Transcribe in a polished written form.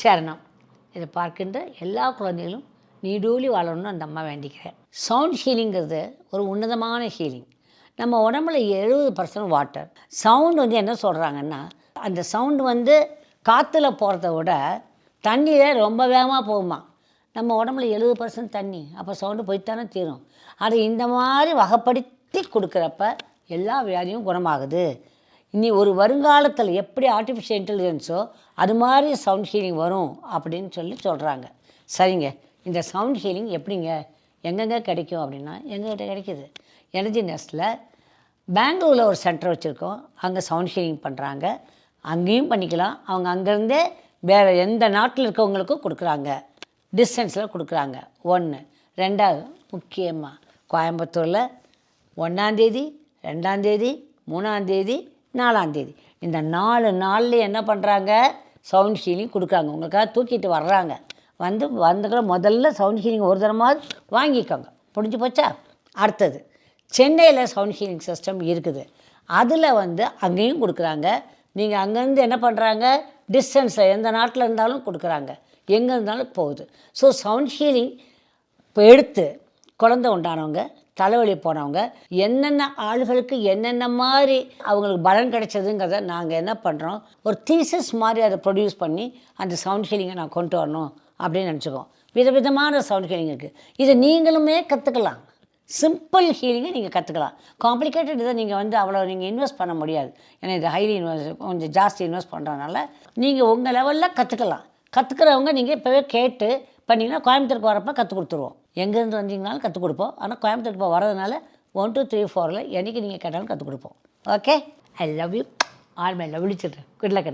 சரணம். இதை பார்க்கின்ற எல்லா குழந்தைகளும் நீடூழி வாழணும்னு அந்த அம்மா வேண்டிக்கிறேன். சவுண்ட் ஹீலிங்கிறது ஒரு உன்னதமான ஹீலிங். நம்ம உடம்புல 70% வாட்டர். சவுண்டு வந்து என்ன சொல்கிறாங்கன்னா, அந்த சவுண்டு வந்து காற்றுல போகிறத விட தண்ணியில் ரொம்ப வேகமாக போகுமா. நம்ம உடம்புல 70% தண்ணி, அப்போ சவுண்டு போய்த்தானே தீரும். அது இந்த மாதிரி வகைப்படுத்தி கொடுக்குறப்ப எல்லா வியாதியும் குணமாகுது. இனி ஒரு வருங்காலத்தில் எப்படி ஆர்டிஃபிஷியல் இன்டெலிஜென்ஸோ அது மாதிரி சவுண்ட் ஹீலிங் வரும் அப்படின்னு சொல்கிறாங்க. சரிங்க, இந்த சவுண்ட் ஹீலிங் எப்படிங்க எங்கெங்கே கிடைக்கும் அப்படின்னா, எங்ககிட்ட கிடைக்கிது. எனர்ஜி நெஸ்ட்டில் பெங்களூரில் ஒரு சென்டர் வச்சுருக்கோம். அங்கே சவுண்ட் ஹீலிங் பண்ணுறாங்க. அங்கேயும் பண்ணிக்கலாம். அவங்க அங்கேருந்தே வேறு எந்த நாட்டில் இருக்கவங்களுக்கும் கொடுக்குறாங்க. டிஸ்டன்ஸில் கொடுக்குறாங்க. 1. 2வது முக்கியமாக கோயம்புத்தூரில் 1ஆந்தேதி, 2ஆந்தேதி, 3ஆந்தேதி, 4ஆந்தேதி இந்த 4 நாள்லேயே என்ன பண்ணுறாங்க, சவுண்ட் ஹீலிங் கொடுக்குறாங்க. உங்களுக்காக தூக்கிட்டு வர்றாங்க. வந்துக்கிற முதல்ல சவுண்ட் ஹீலிங் ஒரு தரமாவது வாங்கிக்கோங்க. முடிஞ்சு போச்சா? அடுத்தது சென்னையில் சவுண்ட் ஹீலிங் சிஸ்டம் இருக்குது. அதில் அங்கேயும் கொடுக்குறாங்க. நீங்கள் அங்கேருந்து என்ன பண்ணுறாங்க, டிஸ்டன்ஸில் எந்த நாட்டில் இருந்தாலும் கொடுக்குறாங்க. எங்கே இருந்தாலும் போகுது. ஸோ சவுண்ட் ஹீலிங் இப்போ எடுத்து குழந்தை உண்டானவங்க, தலைவலி போனவங்க, என்னென்ன ஆளுகளுக்கு என்னென்ன மாதிரி அவங்களுக்கு பலன் கிடைச்சதுங்கிறத நாங்கள் என்ன பண்ணுறோம், ஒரு தீசிஸ் மாதிரி அதை ப்ரொடியூஸ் பண்ணி அந்த சவுண்ட் ஹீலிங்கை நான் கொண்டு வரணும் அப்படின்னு நினச்சிக்கோம். விதவிதமான சவுண்ட் ஹீலிங் இருக்குது. இதை நீங்களுமே கற்றுக்கலாம். சிம்பிள் ஹீலிங்கை நீங்கள் கற்றுக்கலாம். காம்ப்ளிகேட்டட் இதை நீங்கள் அவ்வளோ நீங்கள் இன்வெஸ்ட் பண்ண முடியாது. ஏன்னா இது ஹைலி கொஞ்சம் ஜாஸ்தி இன்வெஸ்ட் பண்ணுறதுனால நீங்கள் உங்கள் லெவலில் கற்றுக்கலாம். கற்றுக்கிறவங்க நீங்கள் இப்போவே கேட்டு பண்ணிங்கன்னா கோயம்புத்தூருக்கு வரப்போ கற்றுக் கொடுத்துருவோம். எங்கேருந்து வந்தீங்கனாலும் கற்றுக் கொடுப்போம். ஆனால் கோயம்புத்தூருக்கு இப்போ வரதுனால 1 2 3 4ல் என்றைக்கு நீங்கள் கேட்டாலும் கற்றுக் கொடுப்போம். Okay, I love you. All my lovely children. Good luck.